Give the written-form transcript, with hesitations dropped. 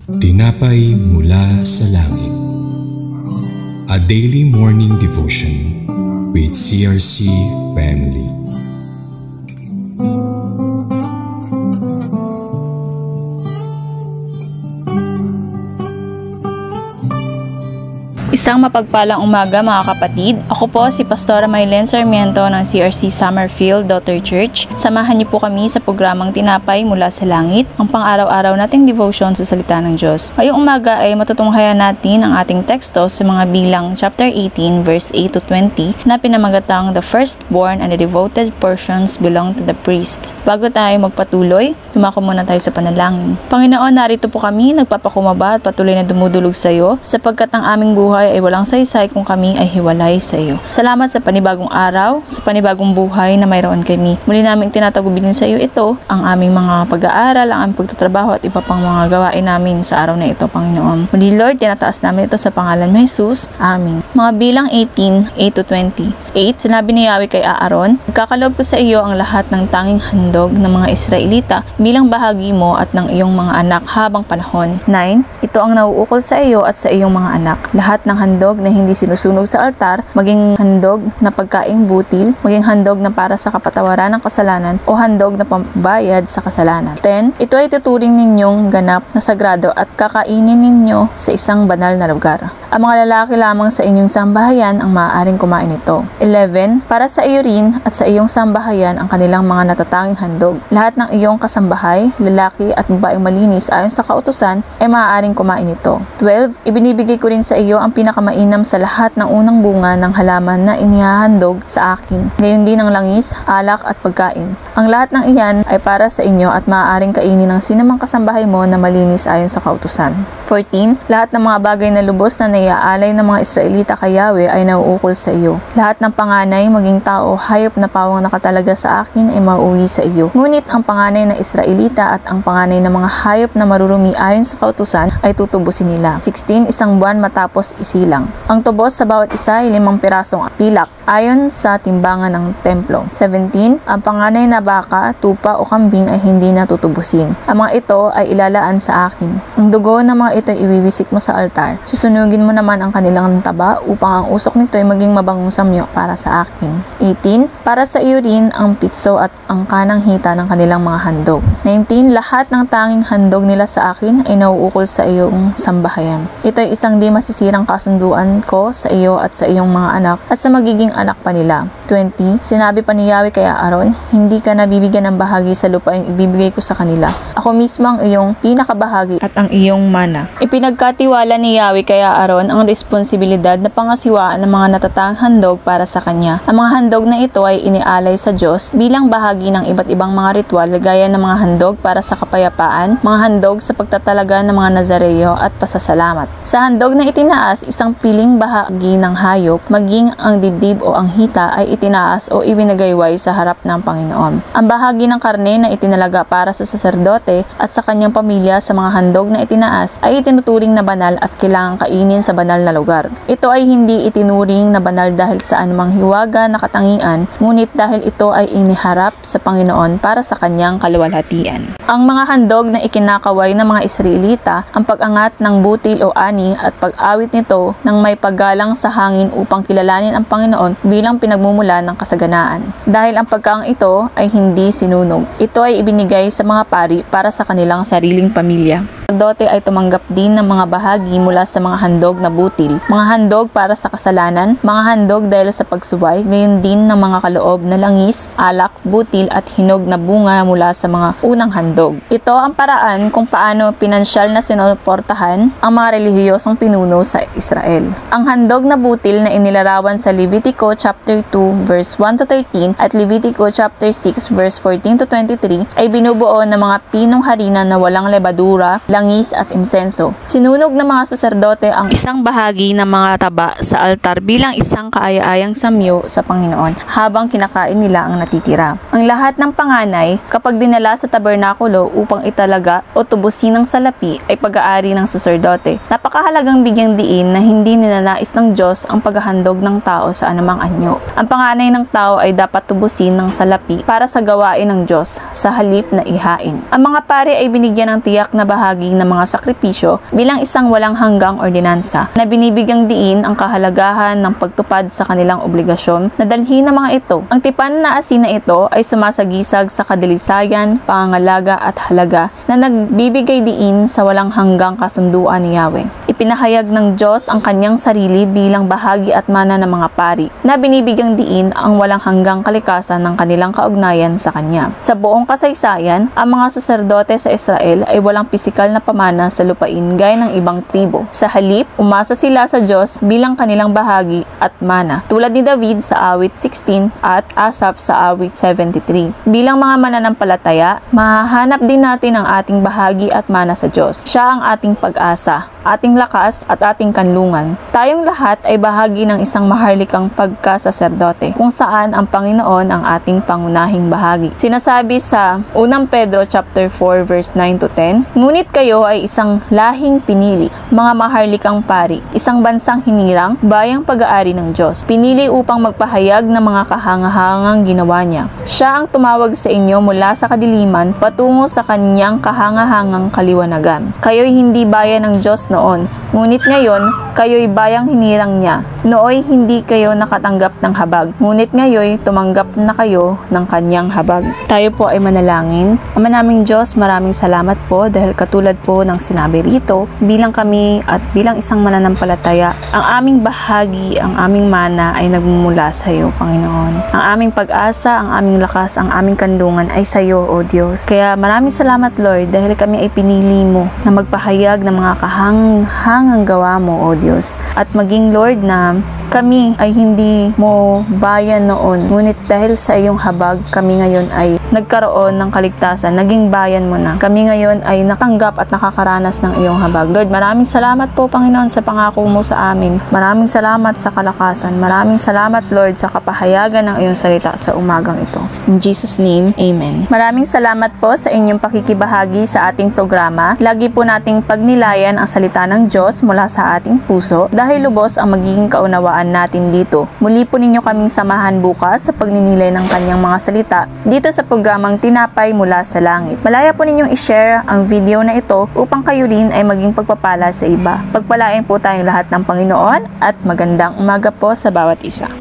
Tinapay mula sa langit. A daily morning devotion with CRC family. Isang mapagpalang umaga mga kapatid. Ako po si Pastora Mylene Sarmiento ng CRC Summerfield Daughter Church. Samahan niyo po kami sa programang Tinapay mula sa Langit, ang pang-araw-araw nating devotion sa salita ng Diyos. Ngayong umaga ay matutunghayan natin ang ating teksto sa mga Bilang chapter 18 verse 8 to 20 na pinamagatang The firstborn and the devoted portions belong to the priests. Bago tayo magpatuloy, dumako muna tayo sa panalangin. Panginoon, narito po kami, nagpapakumbaba at patuloy na dumudulog sa iyo, sapagkat ang aming buhay ay walang saysay kung kami ay hiwalay sa iyo. Salamat sa panibagong araw, sa panibagong buhay na mayroon kami. Muli namin tinatagubin sa iyo ito, ang aming mga pag-aaral, ang aming pagtatrabaho at iba pang mga gawain namin sa araw na ito, Panginoon. Muli Lord, tinataas namin ito sa pangalan ni Jesus. Amen. Mga Bilang 18, 8 to 20. 8, sinabi ni Yahweh kay Aaron, "Nagkakaloob ko sa iyo ang lahat ng tanging handog ng mga Israelita bilang bahagi mo at ng iyong mga anak habang panahon." 9, ito ang nauukol sa iyo at sa iyong mga anak. Lahat ng handog na hindi sinusunog sa altar, maging handog na pagkaing butil, maging handog na para sa kapatawaran ng kasalanan o handog na pambayad sa kasalanan. 10, ito ay tuturing ninyong ganap na sagrado at kakainin ninyo sa isang banal na lugar. Ang mga lalaki lamang sa inyong sambahayan ang maaaring kumain nito. 11, para sa iyo rin at sa iyong sambahayan ang kanilang mga natatanging handog. Lahat ng iyong kasambahay, lalaki at babaeng malinis ayon sa kautusan ay maaaring kumain nito. 12, ibinibigay ko rin sa iyo ang pinakamainam sa lahat ng unang bunga ng halaman na inihahandog sa akin. Gayon din ang langis, alak at pagkain. Ang lahat ng iyan ay para sa inyo at maaaring kainin ng sinumang kasambahay mo na malinis ayon sa kautusan. 14, lahat ng mga bagay na lubos na naiaalay ng mga Israelita kay Yahweh ay nauukol sa iyo. Lahat ng panganay, maging tao, hayop na pawang nakatalaga sa akin ay mauuwi sa iyo. Ngunit ang panganay na Israelita at ang panganay ng mga hayop na marurumi ayon sa kautusan ay tutubusin nila. 16, isang buwan matapos isilang. Ang tubos sa bawat isa ay 5 pirasong pilak ayon sa timbangan ng templo. 17, ang panganay na baka, tupa o kambing ay hindi na tutubusin. Ang mga ito ay ilalaan sa akin. Ang dugo ng mga ito ay iwiwisik mo sa altar. Susunugin mo naman ang kanilang taba upang ang usok nito ay maging mabangong samyo para sa akin. 18, para sa iyo rin ang pitso at ang kanang hita ng kanilang mga handog. 19, lahat ng tanging handog nila sa akin ay nauukol sa iyong sambahayan. Ito ay isang di masisirang kasunduan ko sa iyo at sa iyong mga anak at sa magiging anak pa nila. 20, sinabi pa ni Yahweh kay Aaron, "Hindi ka nabibigyan ng bahagi sa lupa ang ibibigay ko sa kanila. Ako mismo ang iyong pinakabahagi at ang iyong mana." Ipinagkatiwala ni Yahweh kay Aaron ang responsibilidad na pangasiwaan ng mga natatanging handog para sa kanya. Ang mga handog na ito ay inialay sa Diyos bilang bahagi ng iba't ibang mga ritual gaya ng mga handog para sa kapayapaan, mga handog sa pagtatalaga ng mga Nazareyo at pasasalamat. Sa handog na itinaas, isang piling bahagi ng hayop, maging ang dibdib o ang hita ay itinaas o ibinagayway sa harap ng Panginoon. Ang bahagi ng karne na itinalaga para sa saserdote at sa kanyang pamilya sa mga handog na itinaas ay itinuturing na banal at kailangang kainin sa banal na lugar. Ito ay hindi itinuring na banal dahil sa anumang hiwaga na katangian, ngunit dahil ito ay iniharap sa Panginoon para sa kanyang kaluwalhatian. Ang mga handog na ikinakaway ng mga Israelita, ang pag-angat ng butil o ani at pag-awit nito ng may paggalang sa hangin upang kilalanin ang Panginoon bilang pinagmumula ng kasaganaan. Dahil ang pagkaang ito ay hindi sinunog, ito ay ibinigay sa mga pari para sa kanilang sariling pamilya. Sacerdote ay tumanggap din ng mga bahagi mula sa mga handog na butil, mga handog para sa kasalanan, mga handog dahil sa pagsuway, gayon din ng mga kaloob na langis, alak, butil at hinog na bunga mula sa mga unang handog. Ito ang paraan kung paano pinansyal na sinuportahan ang mga relihiyosong pinuno sa Israel. Ang handog na butil na inilarawan sa Levitico chapter 2 verse 1 to 13 at Levitico chapter 6 verse 14 to 23 ay binubuo ng mga pinong harina na walang lebadura, langis at insenso. Sinunog ng mga saserdote ang isang bahagi ng mga taba sa altar bilang isang kaaya-ayang samyo sa Panginoon habang kinakain nila ang natitira. Ang lahat ng panganay kapag dinala sa tabernakulo upang italaga o tubusin ng salapi ay pag-aari ng saserdote. Napakahalagang bigyang diin na hindi ninanais ng Diyos ang paghahandog ng tao sa anumang anyo. Ang panganay ng tao ay dapat tubusin ng salapi para sa gawain ng Diyos sa halip na ihain. Ang mga pari ay binigyan ng tiyak na bahagi bahagi ng mga sakripisyo bilang isang walang hanggang ordinansa na binibigyang diin ang kahalagahan ng pagtupad sa kanilang obligasyon na dalhin ng mga ito. Ang tipan na asin na ito ay sumasagisag sa kadilisayan, pangangalaga at halaga na nagbibigay diin sa walang hanggang kasunduan ni Yahweh. Ipinahayag ng Diyos ang kanyang sarili bilang bahagi at mana ng mga pari na binibigyang diin ang walang hanggang kalikasan ng kanilang kaugnayan sa Kanya. Sa buong kasaysayan, ang mga saserdote sa Israel ay walang pisikal na pamana sa lupain gaya ng ibang tribo. Sa halip, umasa sila sa Diyos bilang kanilang bahagi at mana, tulad ni David sa awit 16 at Asaph sa awit 73. Bilang mga mananampalataya, mahahanap din natin ang ating bahagi at mana sa Diyos. Siya ang ating pag-asa, ating lakas at ating kanlungan. Tayong lahat ay bahagi ng isang maharlikang pagkasaserdote kung saan ang Panginoon ang ating pangunahing bahagi. Sinasabi sa 1 Pedro chapter 4 verse 9 to 10, "Ngunit kayo ay isang lahing pinili, mga maharlikang pari, isang bansang hinirang, bayang pag-aari ng Diyos, pinili upang magpahayag ng mga kahangahangang ginawa niya. Siya ang tumawag sa inyo mula sa kadiliman patungo sa kanyang kahangahangang kaliwanagan. Kayo'y hindi bayan ng Diyos noon, ngunit ngayon, kayo'y bayang hinirang niya. Nooy hindi kayo nakatanggap ng habag, ngunit ngayoy tumanggap na kayo ng kanyang habag." Tayo po ay manalangin. Ama naming Diyos, maraming salamat po dahil katulad po ng sinabi rito, bilang kami at bilang isang mananampalataya, ang aming bahagi, ang aming mana ay nagmumula sa iyo, Panginoon. Ang aming pag-asa, ang aming lakas, ang aming kandungan ay sa iyo, O Diyos. Kaya maraming salamat, Lord, dahil kami ay pinili mo na magpahayag ng mga kahangang gawa mo, O Diyos. At maging, Lord, na kami ay hindi mo bayan noon, ngunit dahil sa iyong habag, kami ngayon ay nagkaroon ng kaligtasan, naging bayan mo na. Kami ngayon ay natanggap at nakakaranas ng iyong habag. Lord, maraming salamat po, Panginoon, sa pangako mo sa amin. Maraming salamat sa kalakasan. Maraming salamat, Lord, sa kapahayagan ng iyong salita sa umagang ito. In Jesus' name, Amen. Maraming salamat po sa inyong pakikibahagi sa ating programa. Lagi po nating pagnilayan ang salita ng Diyos mula sa ating puso dahil lubos ang magiging kaunawaan natin dito. Muli po ninyo kaming samahan bukas sa pagninilay ng kanyang mga salita dito sa programang Tinapay Mula sa Langit. Malaya po ninyong i-share ang video na ito upang kayo rin ay maging pagpapala sa iba. Pagpalain po tayong lahat ng Panginoon at magandang umaga po sa bawat isa.